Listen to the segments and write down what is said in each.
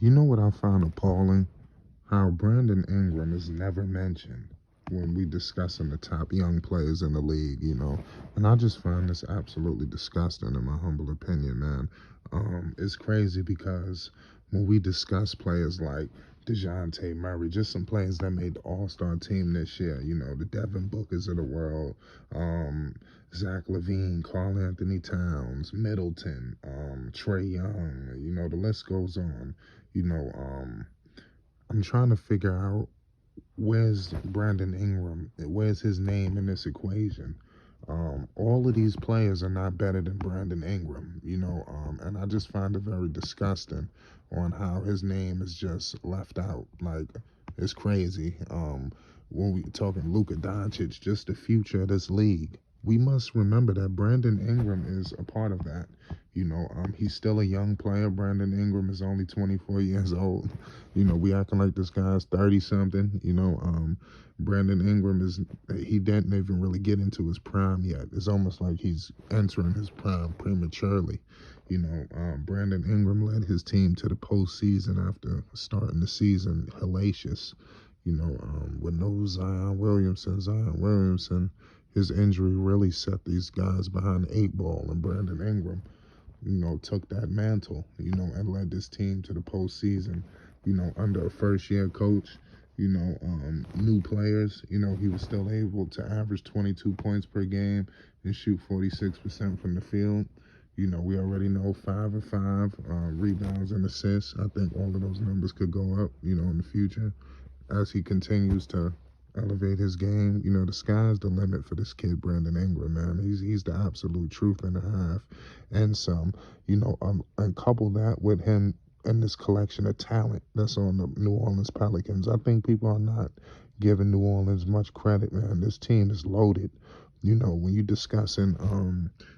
You know what I found appalling? How Brandon Ingram is never mentioned when we discussing the top young players in the league. And I just find this absolutely disgusting in my humble opinion, man. It's crazy because when we discuss players like DeJounte Murray, just some players that made the All-Star team this year, the Devin Bookers of the world, um, Zach LaVine, Carl Anthony Towns, Middleton, Trey Young, the list goes on. You know, I'm trying to figure out where's Brandon Ingram, where's his name in this equation. All of these players are not better than Brandon Ingram, and I just find it very disgusting on how his name is just left out. Like, it's crazy. When we talking Luka Doncic, just the future of this league, we must remember that Brandon Ingram is a part of that. He's still a young player. Brandon Ingram is only 24 years old. We acting like this guy's 30 something. Brandon Ingram he didn't even really get into his prime yet. It's almost like he's entering his prime prematurely. Brandon Ingram led his team to the postseason after starting the season hellacious. With no Zion Williamson, his injury really set these guys behind the eight ball, and Brandon Ingram took that mantle, and led this team to the postseason, under a first year coach, new players, he was still able to average 22 points per game and shoot 46% from the field. We already know 5 of 5 rebounds and assists. I think all of those numbers could go up, in the future as he continues to elevate his game. The sky's the limit for this kid, Brandon Ingram, man. He's the absolute truth and a half, and some. And couple that with him and this collection of talent that's on the New Orleans Pelicans. I think people are not giving New Orleans much credit, man. This team is loaded. When you discussing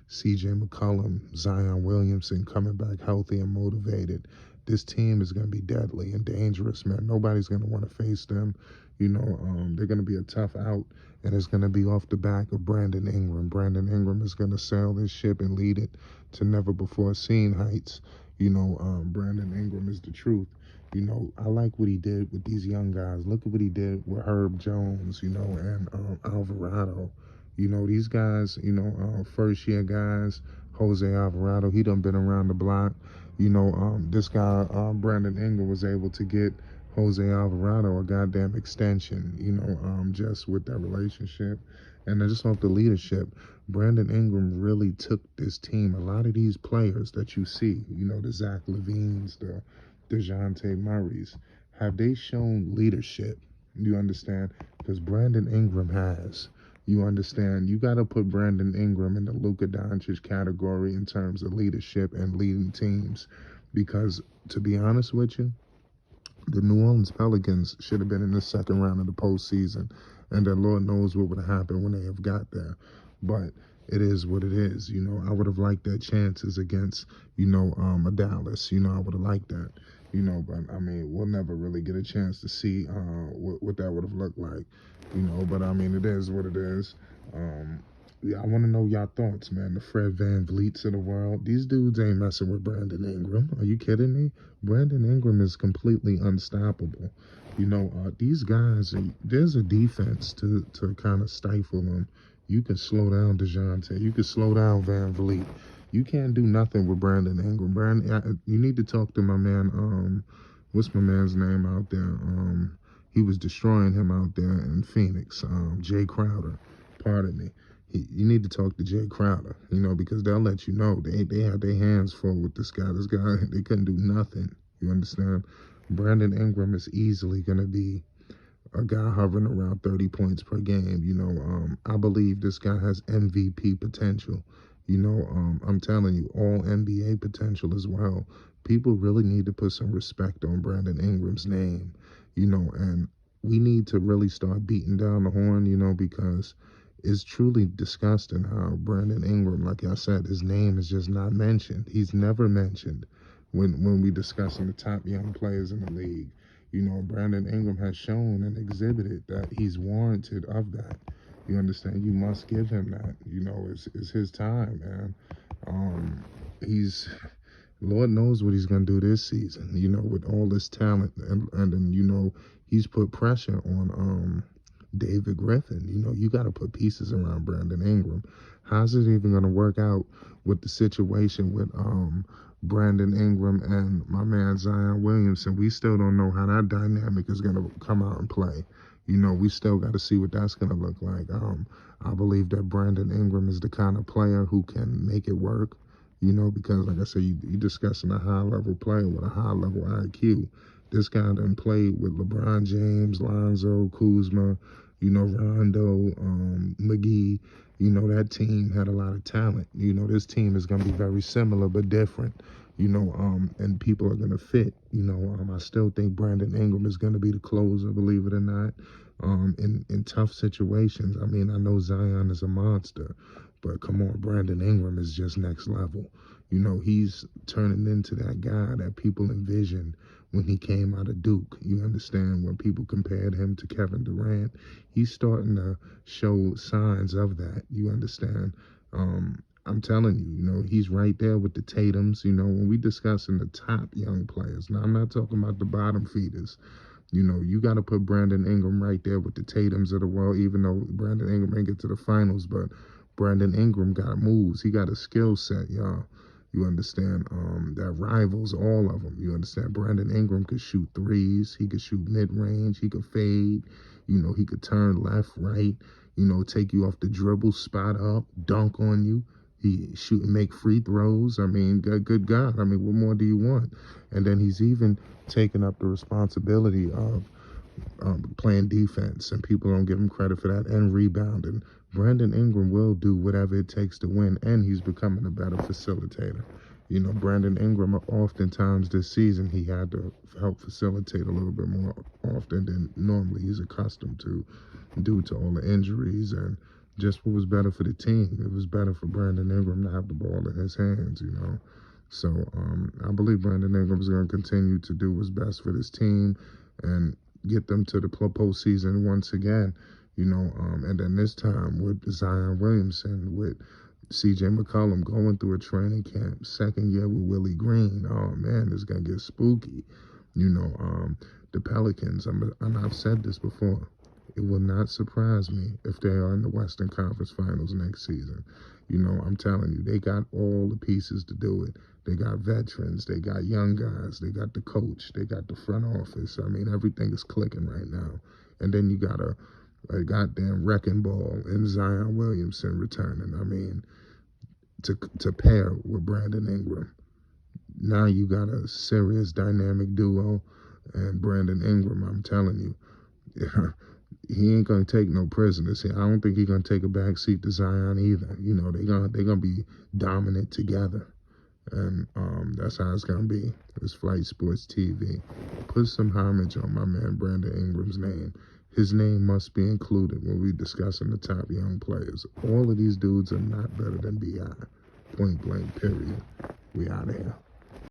C.J. McCollum, Zion Williamson coming back healthy and motivated, this team is going to be deadly and dangerous, man. Nobody's going to want to face them. They're going to be a tough out, and it's going to be off the back of Brandon Ingram. Brandon Ingram is going to sail this ship and lead it to never before seen heights. Brandon Ingram is the truth. I like what he did with these young guys. Look at what he did with Herb Jones, and Alvarado. These guys, first year guys, Jose Alvarado, he done been around the block. This guy, Brandon Ingram, was able to get Jose Alvarado a goddamn extension, just with that relationship. And then just off the leadership, Brandon Ingram really took this team. A lot of these players that you see, the Zach LaVines, the DeJounte Murrays, have they shown leadership? You understand? Because Brandon Ingram has. You understand? You got to put Brandon Ingram in the Luka Doncic category in terms of leadership and leading teams. Because, to be honest with you, the New Orleans Pelicans should have been in the second round of the postseason, and then Lord knows what would have happened when they have got there. But it is what it is. I would have liked their chances against, a Dallas. I would have liked that. But I mean, we'll never really get a chance to see what that would have looked like. But I mean, it is what it is. Yeah, I want to know y'all thoughts, man. The Fred Van Vliets of the world. These dudes ain't messing with Brandon Ingram. Are you kidding me? Brandon Ingram is completely unstoppable. These guys, there's a defense to kind of stifle them. You can slow down DeJounte. You can slow down Van Vliet. You can't do nothing with Brandon Ingram. You need to talk to my man. What's my man's name out there? He was destroying him out there in Phoenix. Jay Crowder. Pardon me. You need to talk to Jay Crowder, because they'll let you know they had their hands full with this guy. This guy, they couldn't do nothing. You understand? Brandon Ingram is easily going to be a guy hovering around 30 points per game. I believe this guy has MVP potential. I'm telling you, all NBA potential as well. People really need to put some respect on Brandon Ingram's name, and we need to really start beating down the horn, because it's truly disgusting how Brandon Ingram, like I said, his name is just not mentioned. He's never mentioned when we discussing the top young players in the league. Brandon Ingram has shown and exhibited that he's warranted of that. You understand? You must give him that. It's his time, man. He's Lord knows what he's gonna do this season. With all this talent, and then he's put pressure on David Griffin. You got to put pieces around Brandon Ingram. How's it even gonna work out with the situation with Brandon Ingram and my man Zion Williamson? We still don't know how that dynamic is gonna come out and play. We still got to see what that's gonna look like. I believe that Brandon Ingram is the kind of player who can make it work. Because like I said, you discussing a high level player with a high level IQ. This guy done played with LeBron James, Lonzo, Kuzma, Rondo, McGee. That team had a lot of talent. This team is gonna be very similar but different. And people are gonna fit. I still think Brandon Ingram is gonna be the closer, believe it or not. In tough situations. I mean, I know Zion is a monster, but come on, Brandon Ingram is just next level. He's turning into that guy that people envisioned when he came out of Duke. You understand? When people compared him to Kevin Durant, he's starting to show signs of that. You understand? I'm telling you, he's right there with the Tatums. When we discussing the top young players, now I'm not talking about the bottom feeders. You got to put Brandon Ingram right there with the Tatums of the world, even though Brandon Ingram ain't get to the finals, but Brandon Ingram got moves. He got a skill set, y'all. You understand? That rivals all of them. You understand? Brandon Ingram could shoot threes. He could shoot mid-range. He could fade. He could turn left, right. Take you off the dribble, spot up, dunk on you. He shoot and make free throws. I mean, good God. I mean, what more do you want? And then he's even taking up the responsibility of playing defense, and people don't give him credit for that, and rebounding. Brandon Ingram will do whatever it takes to win, and he's becoming a better facilitator. Brandon Ingram, oftentimes this season, he had to help facilitate a little bit more often than normally he's accustomed to, due to all the injuries and just what was better for the team. It was better for Brandon Ingram to have the ball in his hands. So I believe Brandon Ingram is going to continue to do what's best for this team and get them to the postseason once again. And then this time with Zion Williamson, with C.J. McCollum going through a training camp, second year with Willie Green. Oh man, it's gonna get spooky. The Pelicans. And I've said this before. It will not surprise me if they are in the Western Conference Finals next season. I'm telling you, they got all the pieces to do it. They got veterans, they got young guys, they got the coach, they got the front office. I mean, everything is clicking right now. And then you got a goddamn wrecking ball in Zion Williamson returning. I mean, to pair with Brandon Ingram. Now you got a serious dynamic duo, and Brandon Ingram, I'm telling you, he ain't gonna take no prisoners. I don't think he's gonna take a back seat to Zion either. They're gonna be dominant together, and that's how it's gonna be. It's Flight Sports TV. Put some homage on my man Brandon Ingram's name. His name must be included when we discussing the top young players. All of these dudes are not better than B.I. Point blank, period. We out of here.